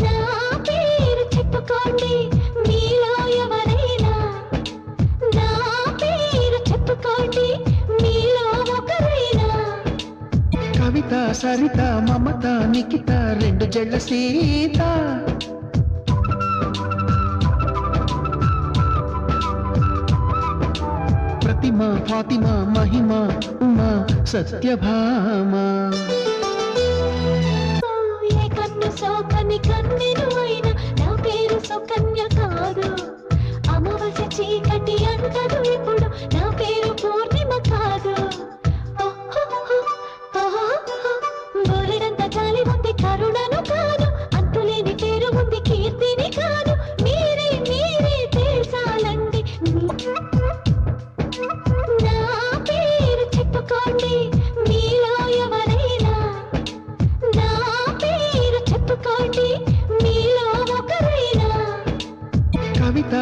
నా పేరు చెప్పుకోండి మీలో ఎవరైనా, నా పేరు చెప్పుకోండి మీలో ఒకరైనా. కవిత సరిత మమత నిఖిత రెండు జళ్ళ సీత, ప్రతిమ ఫాతిమ మహిమ ఉమా సత్యభామ. ఏ కన్ను సోకని కన్నెను అయినా నా పేరు సుకన్య కాదు. అమావాస్య చీకటి అంటదు ఇప్పుడు నా పేరు పూర్ణిమ కాదు. బోలెడంత గాలి ఉంది కరుణను కాదు, అంతులేని పేరు ఉంది కీర్తిని కాదు. మీరే మీరే తెలుసాలండి, నా పేరు చెప్పుకోండి మీలో ఎవరైనా, నా పేరు చెప్పుకోండి మీలో ఒకరైనా. కవిత